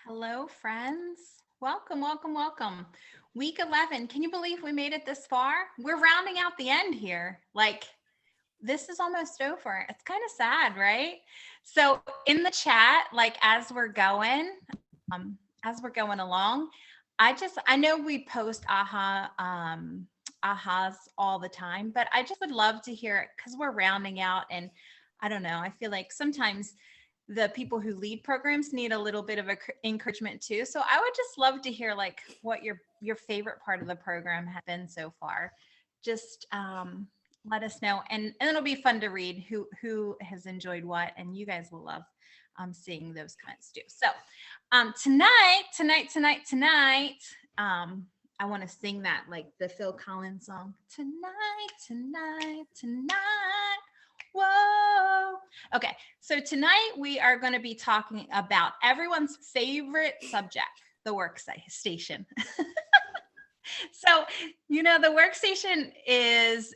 Hello, friends. Welcome, welcome, welcome. Week 11. Can you believe we made it this far? We're rounding out the end here. This is almost over. It's kind of sad, right? So, in the chat, as we're going along, I know we post ahas all the time, but I just would love to hear it because we're rounding out. And I don't know, I feel like sometimes the people who lead programs need a little bit of encouragement too. So I would just love to hear like what your favorite part of the program has been so far. Just let us know, and it'll be fun to read who has enjoyed what, and you guys will love seeing those comments too. So tonight, I want to sing that like the Phil Collins song. Tonight. Whoa. Okay, so tonight we are going to be talking about everyone's favorite subject, the workstation. So, the workstation is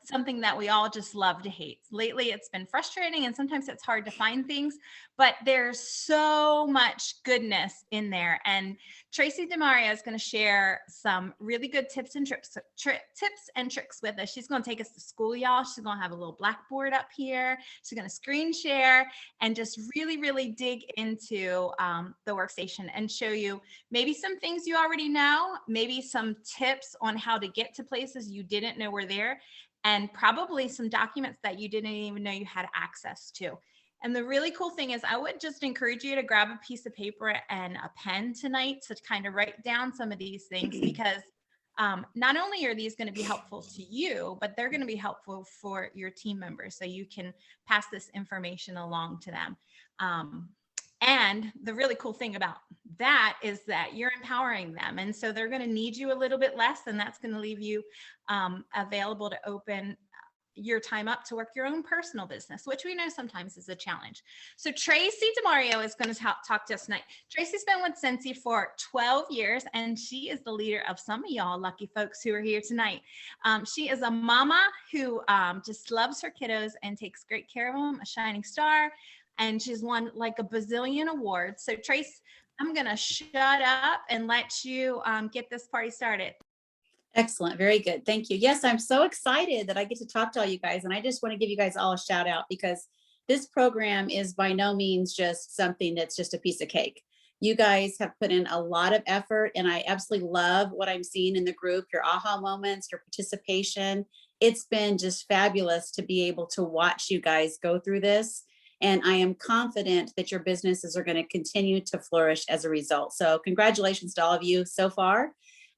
something that we all just love to hate. Lately, it's been frustrating and sometimes it's hard to find things, but there's so much goodness in there. And Tracy Damario is going to share some really good tips and tricks with us. She's going to take us to school, y'all. She's going to have a little blackboard up here. She's going to screen share and just really, really dig into the workstation and show you maybe some things you already know, maybe some tips on how to get to places you didn't know were there, and probably some documents that you didn't even know you had access to. And the really cool thing is I would just encourage you to grab a piece of paper and a pen tonight to kind of write down some of these things, because not only are these going to be helpful to you, but they're going to be helpful for your team members so you can pass this information along to them. And the really cool thing about that is that you're empowering them. And so they're going to need you a little bit less, and that's going to leave you available to open your time up to work your own personal business, which we know sometimes is a challenge. So Tracy Damario is going to talk to us tonight. Tracy's been with Sensi for 12 years, and she is the leader of some of y'all lucky folks who are here tonight. She is a mama who just loves her kiddos and takes great care of them, a shining star, and she's won like a bazillion awards. So Trace, I'm going to shut up and let you get this party started. Excellent. Very good. Thank you. Yes, I'm so excited that I get to talk to all you guys. And I just want to give you guys all a shout out, because this program is by no means just something that's just a piece of cake. You guys have put in a lot of effort, and I absolutely love what I'm seeing in the group, your aha moments, your participation. It's been just fabulous to be able to watch you guys go through this. And I am confident that your businesses are going to continue to flourish as a result. So congratulations to all of you so far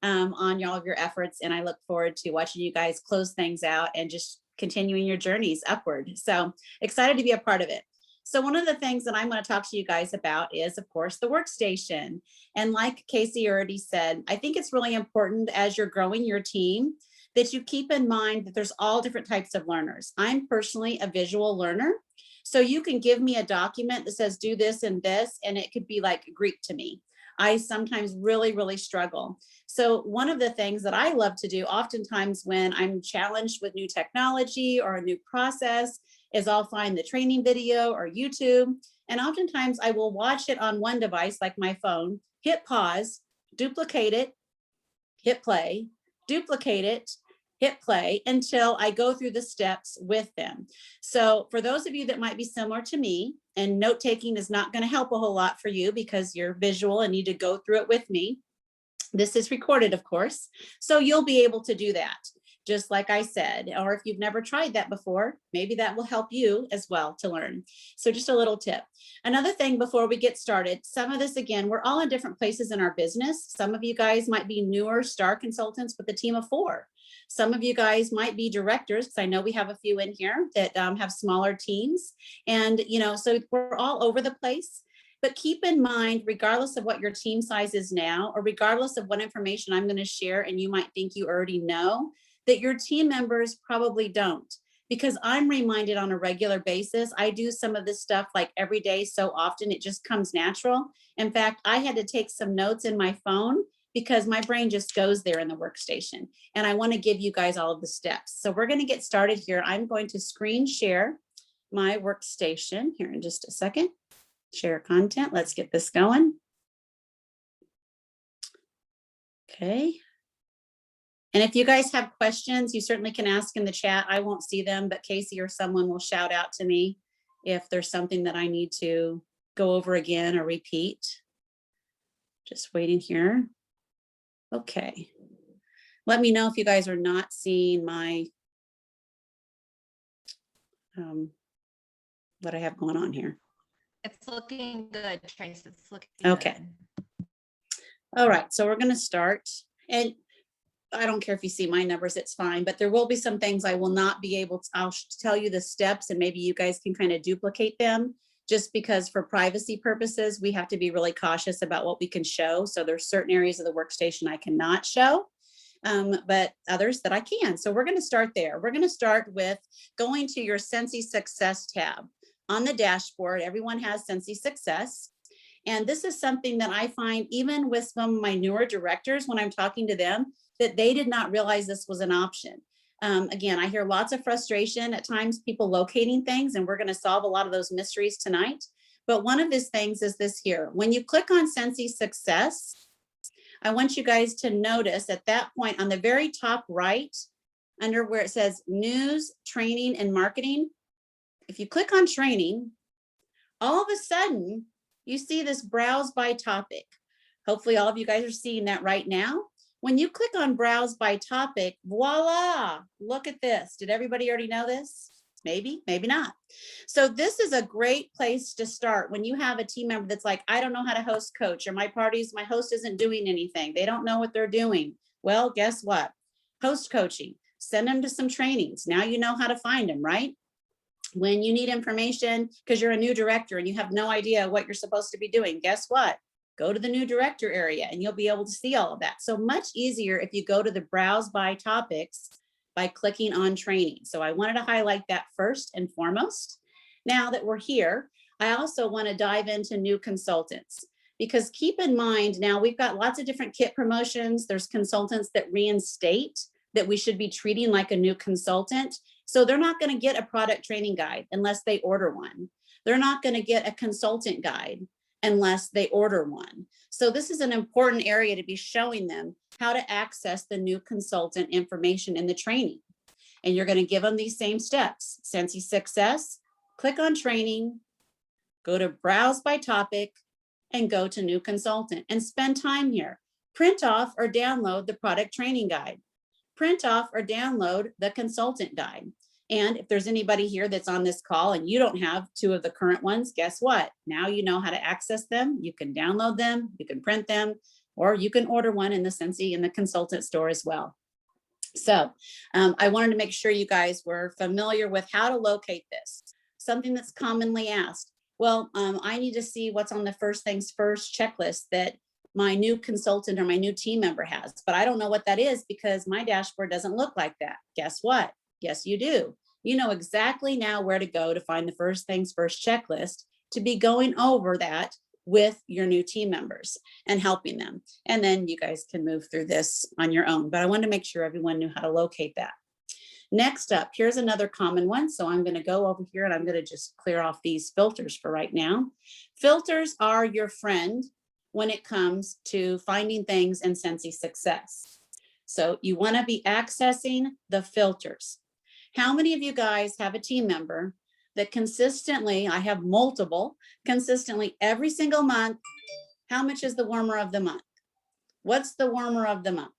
on all of your efforts. And I look forward to watching you guys close things out and just continuing your journeys upward. So excited to be a part of it. So one of the things that I'm going to talk to you guys about is, of course, the workstation. And like Casey already said, I think it's really important as you're growing your team that you keep in mind that there's all different types of learners. I'm personally a visual learner. So you can give me a document that says do this and this, and it could be like Greek to me. I sometimes really, really struggle. So one of the things that I love to do oftentimes when I'm challenged with new technology or a new process is I'll find the training video or YouTube. And oftentimes I will watch it on one device like my phone, hit pause, duplicate it, hit play, duplicate it, hit play until I go through the steps with them. So for those of you that might be similar to me, and note taking is not going to help a whole lot for you because you're visual and need to go through it with me. This is recorded, of course, so you'll be able to do that, just like I said. Or if you've never tried that before, maybe that will help you as well to learn. So just a little tip. Another thing before we get started, some of this, again, we're all in different places in our business. Some of you guys might be newer star consultants with a team of 4. Some of you guys might be directors, because I know we have a few in here that have smaller teams. And, so we're all over the place. But keep in mind, regardless of what your team size is now, or regardless of what information I'm going to share, and you might think you already know, that your team members probably don't. Because I'm reminded on a regular basis, I do some of this stuff like every day so often, it just comes natural. In fact, I had to take some notes in my phone because my brain just goes there in the workstation. And I want to give you guys all of the steps. So we're going to get started here. I'm going to screen share my workstation here in just a second. Share content. Let's get this going. Okay. And if you guys have questions, you certainly can ask in the chat. I won't see them, but Casey or someone will shout out to me if there's something that I need to go over again or repeat. Just waiting here. Okay. Let me know if you guys are not seeing my what I have going on here. It's looking good, Trace. It's looking Okay. good. All right, so we're going to start. And I don't care if you see my numbers, it's fine, but there will be some things I will not be able to, I'll tell you the steps and maybe you guys can kind of duplicate them, just because for privacy purposes, we have to be really cautious about what we can show. So there's certain areas of the workstation I cannot show, but others that I can. So we're going to start there. We're going to start with going to your Sensi Success tab. On the dashboard, everyone has Sensi Success. And this is something that I find even with some of my newer directors, when I'm talking to them, that they did not realize this was an option. Again, I hear lots of frustration at times, people locating things, and we're going to solve a lot of those mysteries tonight. But one of these things is this here. When you click on Sensi Success, I want you guys to notice at that point on the very top right, under where it says News, Training, and Marketing, if you click on Training, all of a sudden, you see this Browse by Topic. Hopefully all of you guys are seeing that right now. When you click on Browse by Topic, voila, look at this. Did everybody already know this? Maybe, maybe not. So this is a great place to start when you have a team member that's like, I don't know how to host coach, or my host isn't doing anything. They don't know what they're doing. Well, guess what? Host coaching, send them to some trainings. Now you know how to find them, right? When you need information because you're a new director and you have no idea what you're supposed to be doing, guess what? Go to the new director area and you'll be able to see all of that. So much easier if you go to the Browse by Topics by clicking on Training. So I wanted to highlight that first and foremost. Now that we're here, I also want to dive into new consultants, because keep in mind, now we've got lots of different kit promotions. There's consultants that reinstate that we should be treating like a new consultant. So they're not going to get a product training guide unless they order one. They're not going to get a consultant guide unless they order one. So this is an important area to be showing them how to access the new consultant information in the training. And you're going to give them these same steps. Sensi Success, click on Training, go to Browse by Topic, and go to New Consultant and spend time here. Print off or download the product training guide. Print off or download the consultant guide. And if there's anybody here that's on this call and you don't have two of the current ones, guess what? Now you know how to access them. You can download them, you can print them, or you can order one in the Sensi in the consultant store as well. So I wanted to make sure you guys were familiar with how to locate this. Something that's commonly asked. Well, I need to see what's on the first things first checklist that my new consultant or my new team member has, but I don't know what that is because my dashboard doesn't look like that. Guess what? Yes, you do. You know exactly now where to go to find the first things first checklist to be going over that with your new team members and helping them. And then you guys can move through this on your own, but I wanted to make sure everyone knew how to locate that. Next up, here's another common one. So I'm going to go over here and I'm going to just clear off these filters for right now. Filters are your friend when it comes to finding things in Sensi Success. So you want to be accessing the filters. How many of you guys have a team member that consistently, I have multiple, consistently every single month, how much is the warmer of the month? What's the warmer of the month?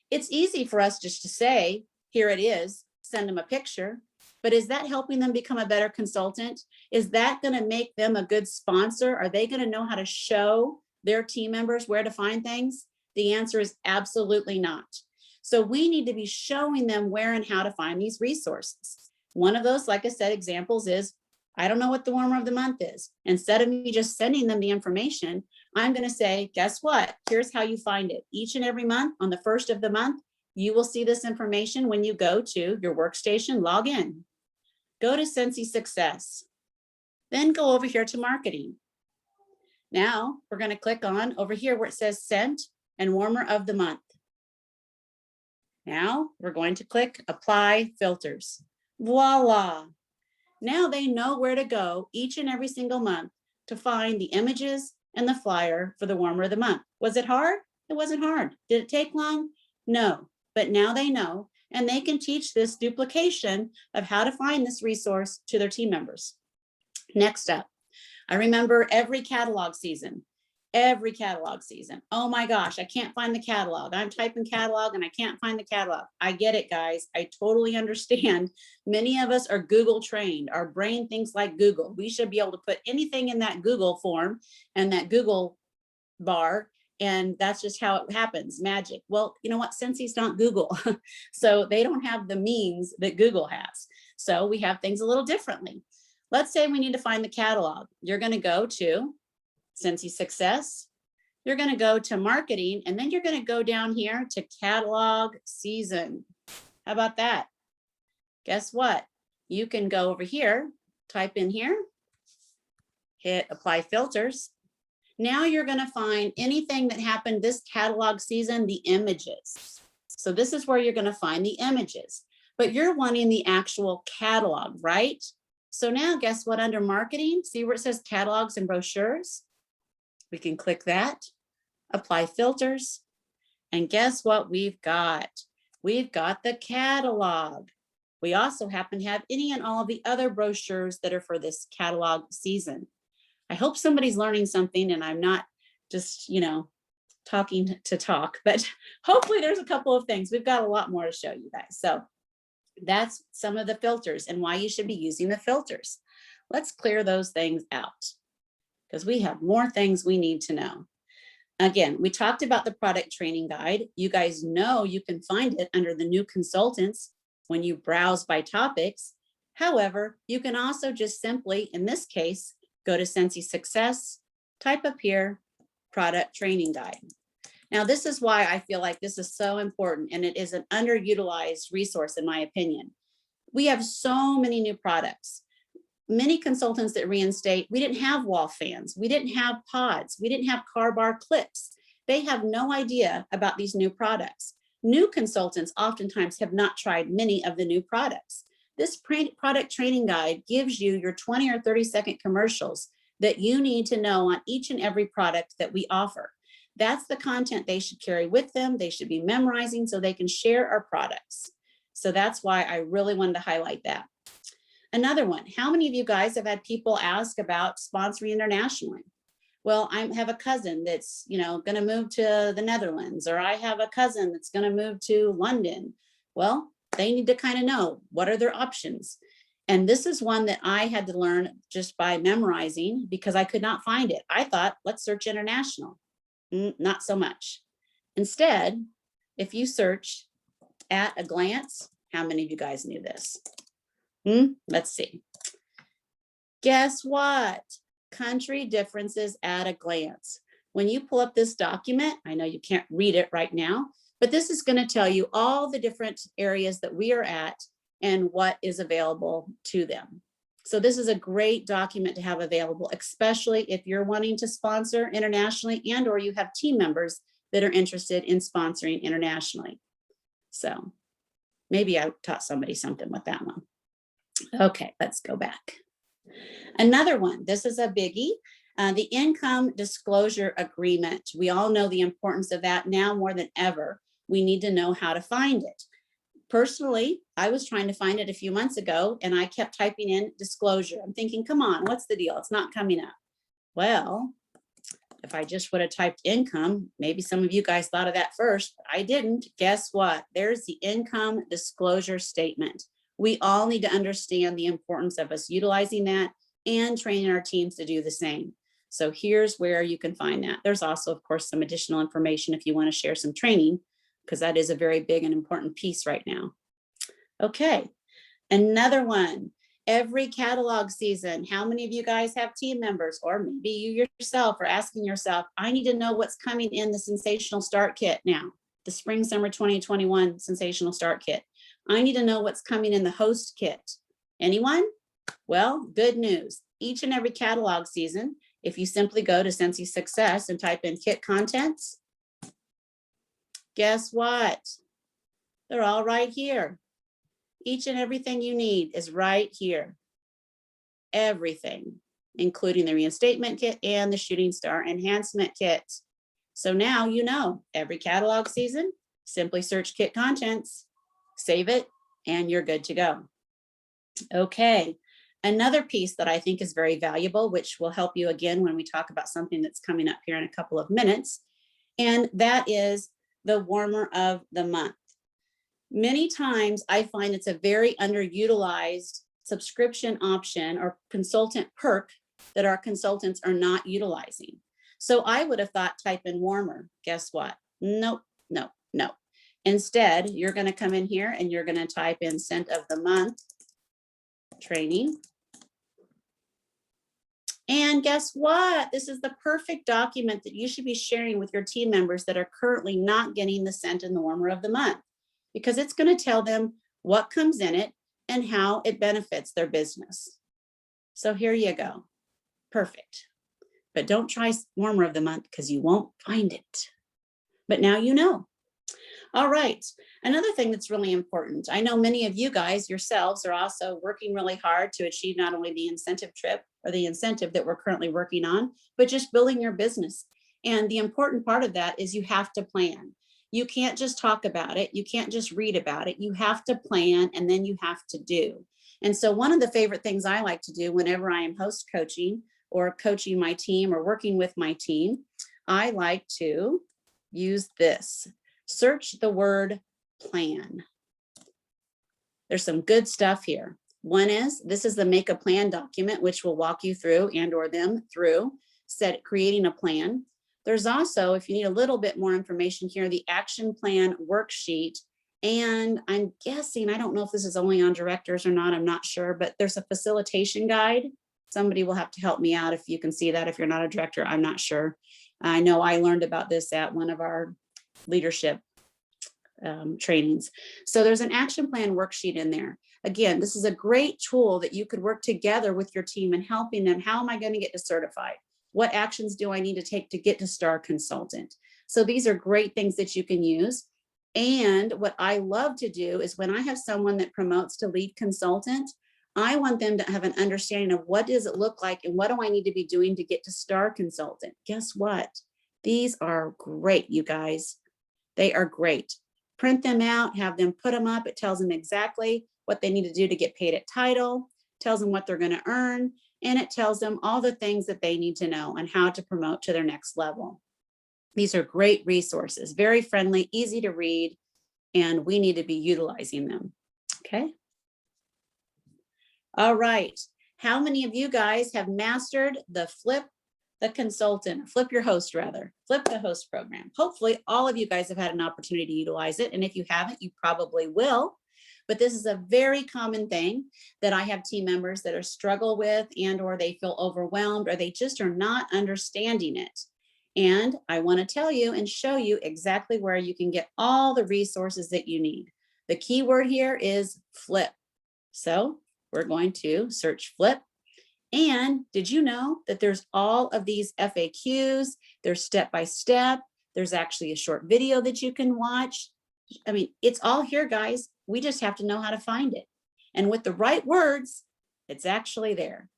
It's easy for us just to say, here it is, send them a picture, but is that helping them become a better consultant? Is that going to make them a good sponsor? Are they going to know how to show their team members where to find things? The answer is absolutely not. So we need to be showing them where and how to find these resources. One of those, like I said, examples is, I don't know what the warmer of the month is. Instead of me just sending them the information, I'm going to say, guess what? Here's how you find it. Each and every month on the first of the month, you will see this information when you go to your workstation, log in, go to Sensi Success, then go over here to marketing. Now we're going to click on over here where it says Scent and Warmer of the Month. Now we're going to click Apply Filters. Voila. Now they know where to go each and every single month to find the images and the flyer for the warmer of the month. Was it hard? It wasn't hard. Did it take long? No, but now they know, and they can teach this duplication of how to find this resource to their team members. Next up, I remember every catalog season. Oh my gosh, I can't find the catalog. I'm typing catalog and I can't find the catalog. I get it, guys. I totally understand. Many of us are Google trained. Our brain thinks like Google. We should be able to put anything in that Google form and that Google bar, and that's just how it happens, magic. Well, you know what? Sensei's not Google. So they don't have the means that Google has. So we have things a little differently. Let's say we need to find the catalog. You're going to go to Sensei Success. You're going to go to marketing, and then you're going to go down here to catalog season. How about that? Guess what? You can go over here, type in here, hit apply filters. Now you're going to find anything that happened this catalog season, the images. So this is where you're going to find the images, but you're wanting the actual catalog, right? So now guess what, under marketing, see where it says catalogs and brochures? We can click that, apply filters, and guess what we've got? We've got the catalog. We also happen to have any and all of the other brochures that are for this catalog season. I hope somebody's learning something and I'm not just, talking to talk, but hopefully there's a couple of things. We've got a lot more to show you guys. So that's some of the filters and why you should be using the filters. Let's clear those things out because we have more things we need to know. Again, we talked about the product training guide. You guys know you can find it under the new consultants when you browse by topics. However, you can also just simply, in this case, go to Sensei Success, type up here, product training guide. Now, this is why I feel like this is so important, and it is an underutilized resource, in my opinion. We have so many new products. Many consultants that reinstate, we didn't have wall fans, we didn't have pods, we didn't have car bar clips. They have no idea about these new products. New consultants oftentimes have not tried many of the new products. This product training guide gives you your 20 or 30-second commercials that you need to know on each and every product that we offer. That's the content they should carry with them. They should be memorizing so they can share our products. So that's why I really wanted to highlight that. Another one, how many of you guys have had people ask about sponsoring internationally? Well, I have a cousin that's, going to move to the Netherlands, or I have a cousin that's going to move to London. Well, they need to kind of know what are their options. And this is one that I had to learn just by memorizing because I could not find it. I thought, let's search international. Not so much. Instead, if you search at a glance, how many of you guys knew this? Let's see. Guess what? Country differences at a glance. When you pull up this document, I know you can't read it right now, but this is going to tell you all the different areas that we are at and what is available to them. So this is a great document to have available, especially if you're wanting to sponsor internationally and or you have team members that are interested in sponsoring internationally. So maybe I taught somebody something with that one. Okay, let's go back. Another one, this is a biggie, the income disclosure agreement. We all know the importance of that now more than ever. We need to know how to find it. Personally, I was trying to find it a few months ago and I kept typing in disclosure. I'm thinking, come on, what's the deal? It's not coming up. Well, if I just would have typed income, maybe some of you guys thought of that first, but I didn't. Guess what? There's the income disclosure statement. We all need to understand the importance of us utilizing that and training our teams to do the same. So here's where you can find that. There's also, of course, some additional information if you want to share some training, because that is a very big and important piece right now. Okay, another one. Every catalog season, how many of you guys have team members, or maybe you yourself are asking yourself, I need to know what's coming in the Sensational Start Kit now, the Spring Summer 2021 Sensational Start Kit. I need to know what's coming in the host kit. Anyone? Well, good news. Each and every catalog season, if you simply go to Sensei Success and type in kit contents, guess what? They're all right here. Each and everything you need is right here. Everything. including the reinstatement kit and the shooting star enhancement kit. So now you know, every catalog season, simply search kit contents, save it, and you're good to go. Okay, another piece that I think is very valuable, which will help you again when we talk about something that's coming up here in a couple of minutes, and that is the warmer of the month. Many times I find it's a very underutilized subscription option or consultant perk that our consultants are not utilizing. So I would have thought type in warmer. Guess what? Nope, no, no. Instead, you're going to come in here and you're going to type in scent of the month training. And guess what? This is the perfect document that you should be sharing with your team members that are currently not getting the scent and the warmer of the month, because it's going to tell them what comes in it and how it benefits their business. So here you go. Perfect. But don't try warmer of the month because you won't find it. But now you know. All right. Another thing that's really important. I know many of you guys yourselves are also working really hard to achieve not only the incentive trip or the incentive that we're currently working on, but just building your business. And the important part of that is you have to plan. You can't just talk about it. You can't just read about it. You have to plan and then you have to do. And so one of the favorite things I like to do whenever I am host coaching or coaching my team or working with my team, I like to use this. Search the word plan. There's some good stuff here. One is, this is the make a plan document, which will walk you through and or them through creating a plan. There's also, if you need a little bit more information here, the action plan worksheet. And I'm guessing, I don't know if this is only on directors or not, I'm not sure, but there's a facilitation guide. Somebody will have to help me out if you can see that. If you're not a director, I'm not sure. I know I learned about this at one of our leadership trainings. So there's an action plan worksheet in there. Again, this is a great tool that you could work together with your team and helping them. How am I going to get to certified? What actions do I need to take to get to Star Consultant? So these are great things that you can use. And what I love to do is when I have someone that promotes to lead consultant, I want them to have an understanding of what does it look like and what do I need to be doing to get to Star Consultant. Guess what? These are great, you guys. They are great. Print them out, have them put them up. It tells them exactly what they need to do to get paid at title, tells them what they're going to earn, and it tells them all the things that they need to know and how to promote to their next level. These are great resources, very friendly, easy to read, and we need to be utilizing them. Okay. All right. How many of you guys have mastered the flip the host program? Hopefully all of you guys have had an opportunity to utilize it. And if you haven't, you probably will. But this is a very common thing that I have team members that are struggle with and or they feel overwhelmed or they just are not understanding it. And I want to tell you and show you exactly where you can get all the resources that you need. The key word here is flip. So we're going to search flip. And did you know that there's all of these FAQs, there's step-by-step, there's actually a short video that you can watch. I mean, it's all here, guys. We just have to know how to find it. And with the right words, it's actually there.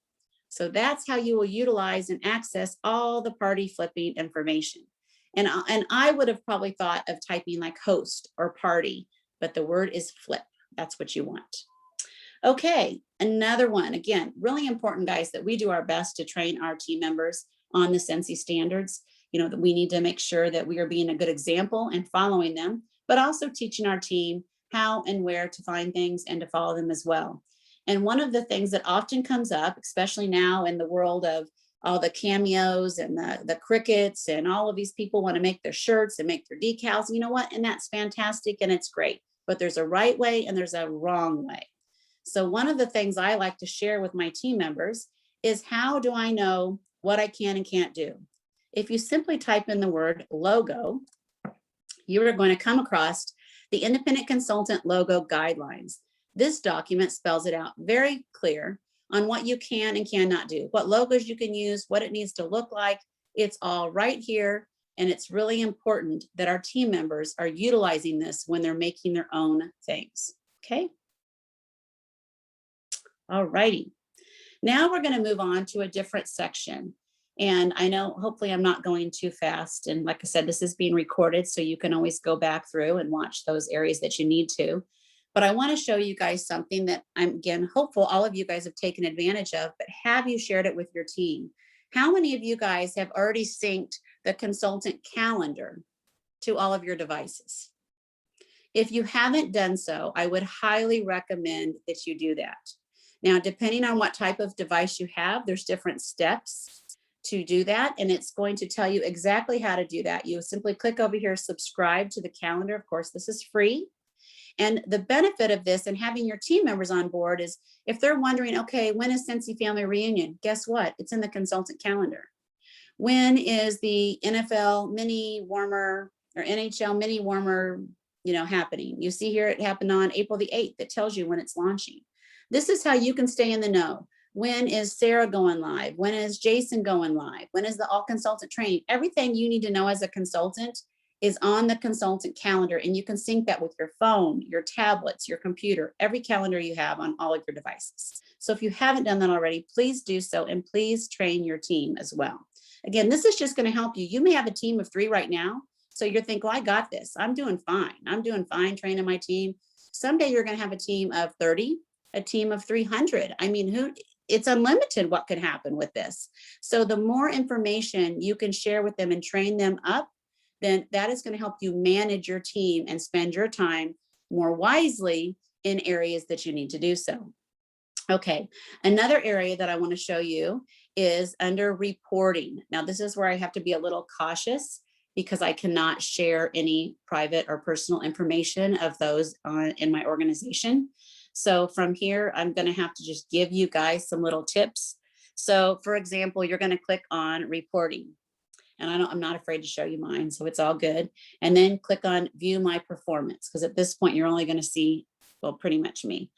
So that's how you will utilize and access all the party flipping information. And I would have probably thought of typing like host or party, but the word is flip. That's what you want. Okay, another one, again, really important, guys, that we do our best to train our team members on the Sensi standards. You know, that we need to make sure that we are being a good example and following them, but also teaching our team how and where to find things and to follow them as well. And one of the things that often comes up, especially now in the world of all the cameos and the crickets and all of these people want to make their shirts and make their decals, you know what? And that's fantastic and it's great, but there's a right way and there's a wrong way. So one of the things I like to share with my team members is how do I know what I can and can't do? If you simply type in the word logo, you are going to come across the Independent Consultant Logo Guidelines. This document spells it out very clear on what you can and cannot do, what logos you can use, what it needs to look like. It's all right here. And it's really important that our team members are utilizing this when they're making their own things. Okay. All righty. Now we're going to move on to a different section. And I know hopefully I'm not going too fast. And like I said, this is being recorded, so you can always go back through and watch those areas that you need to. But I want to show you guys something that I'm, again, hopeful all of you guys have taken advantage of, but have you shared it with your team? How many of you guys have already synced the consultant calendar to all of your devices? If you haven't done so, I would highly recommend that you do that. Now, depending on what type of device you have, there's different steps to do that, and it's going to tell you exactly how to do that. You simply click over here, subscribe to the calendar. Of course, this is free. And the benefit of this and having your team members on board is if they're wondering, okay, when is Sensi Family Reunion? Guess what? It's in the consultant calendar. When is the NFL mini warmer or NHL mini warmer, happening? You see here, it happened on April the 8th. That tells you when it's launching. This is how you can stay in the know. When is Sarah going live? When is Jason going live? When is the all consultant training? Everything you need to know as a consultant is on the consultant calendar, and you can sync that with your phone, your tablets, your computer, every calendar you have on all of your devices. So if you haven't done that already, please do so, and please train your team as well. Again, this is just going to help you. You may have a team of 3 right now, so you're thinking, well, I got this. I'm doing fine. I'm doing fine training my team. Someday you're going to have a team of 30, a team of 300. I mean, it's unlimited what could happen with this. So the more information you can share with them and train them up, then that is going to help you manage your team and spend your time more wisely in areas that you need to do so. Okay, another area that I want to show you is under reporting. Now, this is where I have to be a little cautious because I cannot share any private or personal information of those in my organization. So from here, I'm going to have to just give you guys some little tips. So for example, you're going to click on reporting. And I'm not afraid to show you mine, so it's all good. And then click on view my performance, because at this point, you're only going to see, well, pretty much me.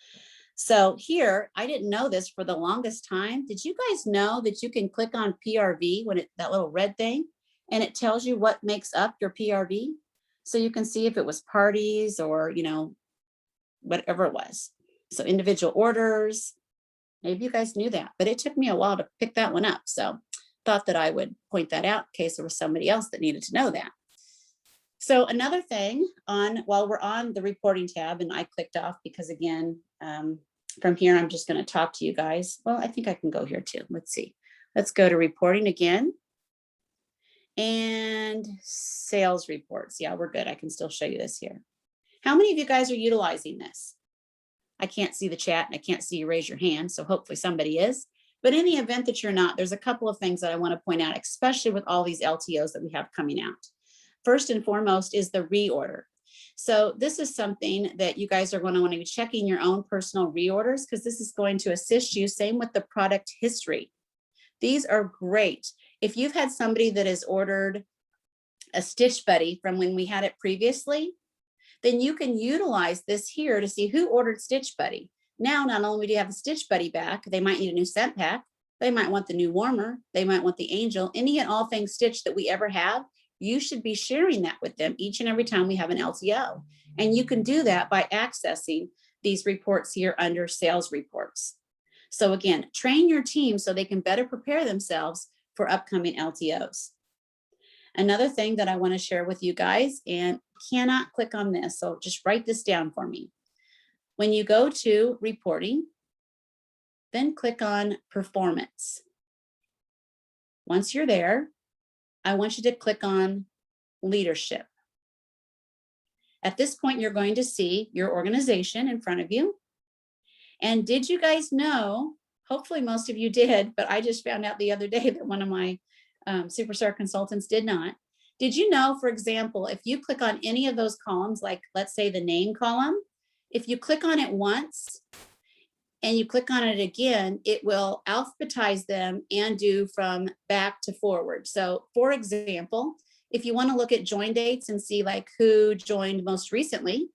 So here, I didn't know this for the longest time. Did you guys know that you can click on PRV when that little red thing, and it tells you what makes up your PRV? So you can see if it was parties or, whatever it was. So individual orders, maybe you guys knew that, but it took me a while to pick that one up. So thought that I would point that out in case there was somebody else that needed to know that. So another thing while we're on the reporting tab, and I clicked off because again, from here, I'm just going to talk to you guys. Well, I think I can go here too. Let's see. Let's go to reporting again. And sales reports. Yeah, we're good. I can still show you this here. How many of you guys are utilizing this? I can't see the chat and I can't see you raise your hand. So hopefully somebody is. But in the event that you're not, there's a couple of things that I want to point out, especially with all these LTOs that we have coming out. First and foremost is the reorder. So this is something that you guys are going to want to be checking your own personal reorders, because this is going to assist you. Same with the product history. These are great. If you've had somebody that has ordered a Stitch Buddy from when we had it previously, then you can utilize this here to see who ordered Stitch Buddy. Now, not only do you have a Stitch Buddy back, they might need a new scent pack. They might want the new warmer. They might want the Angel. Any and all things Stitch that we ever have, you should be sharing that with them each and every time we have an LTO. And you can do that by accessing these reports here under sales reports. So again, train your team so they can better prepare themselves for upcoming LTOs. Another thing that I want to share with you guys, and cannot click on this, so just write this down for me. When you go to reporting, then click on performance. Once you're there, I want you to click on leadership. At this point, you're going to see your organization in front of you. And did you guys know, hopefully most of you did, but I just found out the other day that one of my Superstar consultants did not. Did you know, for example, if you click on any of those columns, like let's say the name column, if you click on it once and you click on it again, it will alphabetize them and do from back to forward. So for example, if you want to look at join dates and see like who joined most recently,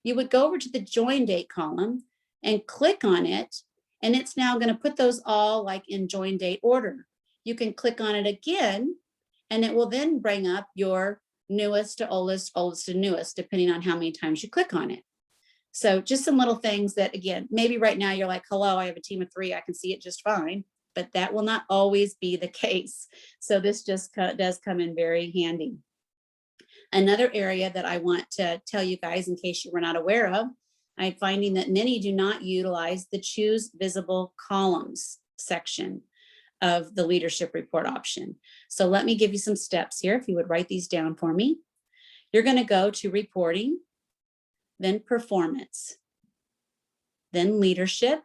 you would go over to the join date column and click on it, and it's now going to put those all like in join date order. You can click on it again, and it will then bring up your newest to oldest, oldest to newest, depending on how many times you click on it. So just some little things that, again, maybe right now you're like, hello, I have a team of 3. I can see it just fine, but that will not always be the case. So this just does come in very handy. Another area that I want to tell you guys in case you were not aware of, I'm finding that many do not utilize the choose visible columns section of the leadership report option. So let me give you some steps here. If you would write these down for me. You're going to go to reporting, then performance, then leadership.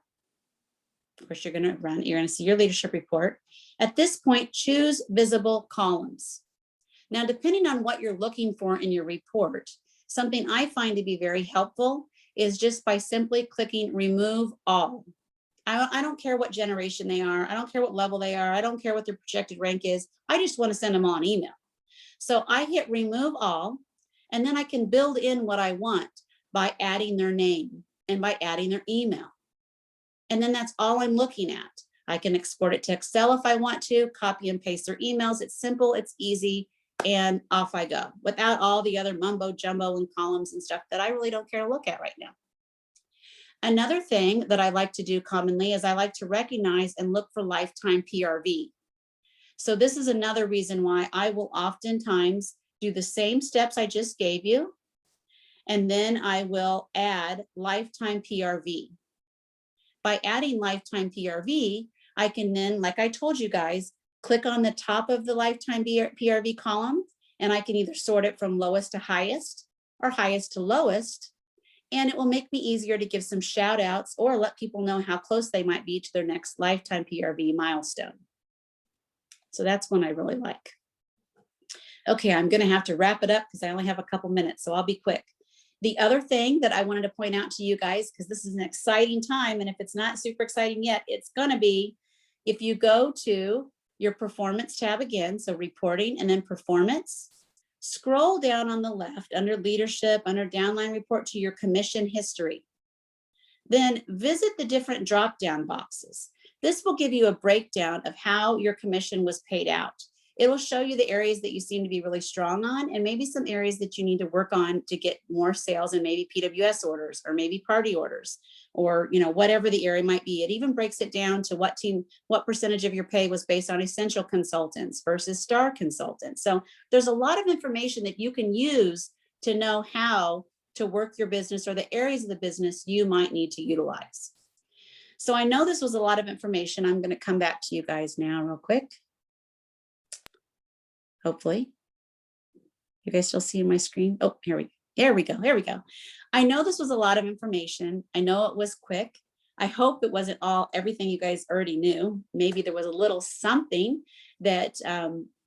Of course, you're going to see your leadership report. At this point, choose visible columns. Now, depending on what you're looking for in your report, something I find to be very helpful is just by simply clicking remove all. I don't care what generation they are. I don't care what level they are. I don't care what their projected rank is. I just want to send them all an email. So I hit remove all, and then I can build in what I want by adding their name and by adding their email. And then that's all I'm looking at. I can export it to Excel if I want to, copy and paste their emails. It's simple, it's easy, and off I go without all the other mumbo jumbo and columns and stuff that I really don't care to look at right now. Another thing that I like to do commonly is I like to recognize and look for lifetime PRV. So this is another reason why I will oftentimes do the same steps I just gave you, and then I will add lifetime PRV. By adding lifetime PRV, I can then, like I told you guys, click on the top of the lifetime PRV column, and I can either sort it from lowest to highest or highest to lowest. And it will make me easier to give some shout outs or let people know how close they might be to their next lifetime PRV milestone. So that's one I really like. Okay, I'm going to have to wrap it up because I only have a couple minutes, so I'll be quick. The other thing that I wanted to point out to you guys, because this is an exciting time, and if it's not super exciting yet, it's going to be, if you go to your performance tab again, so reporting and then performance, scroll down on the left under leadership, under downline report to your commission history. Then visit the different drop-down boxes. This will give you a breakdown of how your commission was paid out. It will show you the areas that you seem to be really strong on, and maybe some areas that you need to work on to get more sales and maybe PWS orders or maybe party orders, or whatever the area might be. It even breaks it down to what percentage of your pay was based on essential consultants versus star consultants. So there's a lot of information that you can use to know how to work your business or the areas of the business you might need to utilize. So I know this was a lot of information. I'm going to come back to you guys now real quick. Hopefully. You guys still see my screen? Oh, here we go. I know this was a lot of information. I know it was quick. I hope it wasn't everything you guys already knew. Maybe there was a little something that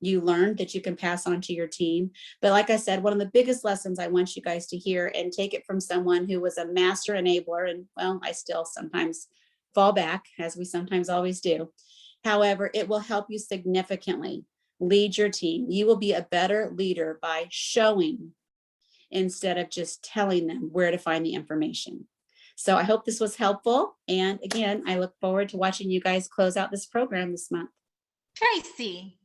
you learned that you can pass on to your team. But like I said, one of the biggest lessons I want you guys to hear, and take it from someone who was a master enabler, and well, I still sometimes fall back, as we sometimes always do. However, it will help you significantly lead your team. You will be a better leader by showing instead of just telling them where to find the information. So I hope this was helpful. And again, I look forward to watching you guys close out this program this month. Tracy,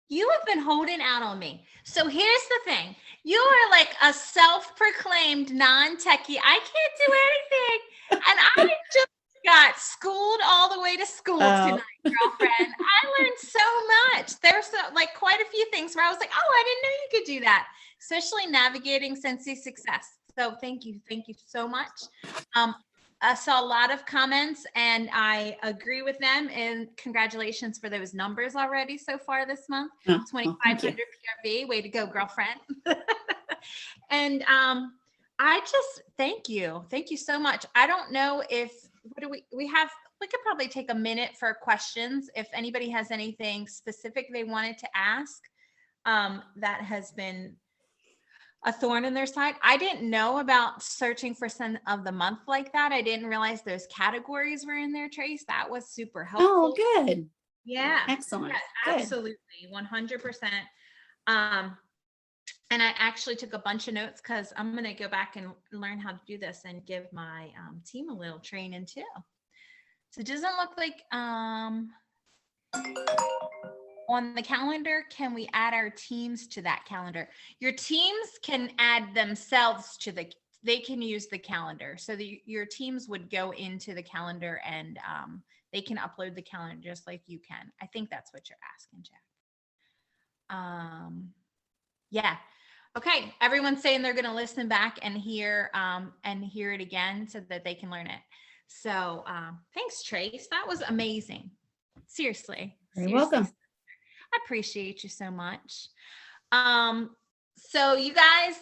you have been holding out on me. So here's the thing. You are like a self-proclaimed non-techie. I can't do anything. And I just got schooled all the way to school tonight, girlfriend. I learned so much. There's quite a few things where I was like, oh, I didn't know you could do that, especially navigating Sensei Success. So thank you so much. I saw a lot of comments and I agree with them, and congratulations for those numbers already so far this month. 2,500 PRV, way to go, girlfriend. And I just thank you so much. I don't know if we could probably take a minute for questions if anybody has anything specific they wanted to ask that has been a thorn in their side. I didn't know about searching for Son of the Month like that. I didn't realize those categories were in there, Trace. That was super helpful. Oh, good. Yeah. Excellent. Yeah, absolutely. 100%. And I actually took a bunch of notes because I'm going to go back and learn how to do this and give my team a little training too. So it doesn't look like on the calendar, can we add our teams to that calendar? Your teams can add themselves to they can use the calendar. So your teams would go into the calendar and they can upload the calendar just like you can. I think that's what you're asking, Jack. Yeah. Okay. Everyone's saying they're going to listen back and hear it again so that they can learn it. So thanks, Trace. That was amazing. Seriously. You're welcome. I appreciate you so much. So you guys,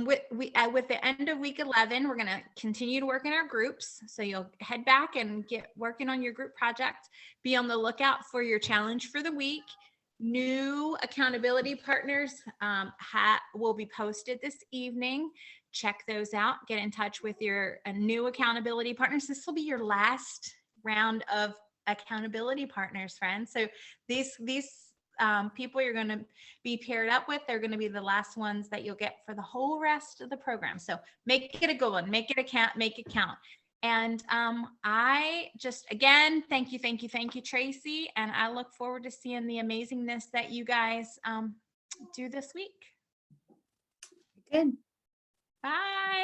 with the end of week 11, we're going to continue to work in our groups. So you'll head back and get working on your group project. Be on the lookout for your challenge for the week. New accountability partners will be posted this evening. Check those out. Get in touch with your new accountability partners. This will be your last round of accountability partners, friends. So these people you're going to be paired up with, they're going to be the last ones that you'll get for the whole rest of the program. So make it a good one. Make it count. And I just, again, thank you, Tracy. And I look forward to seeing the amazingness that you guys do this week. Good. Bye.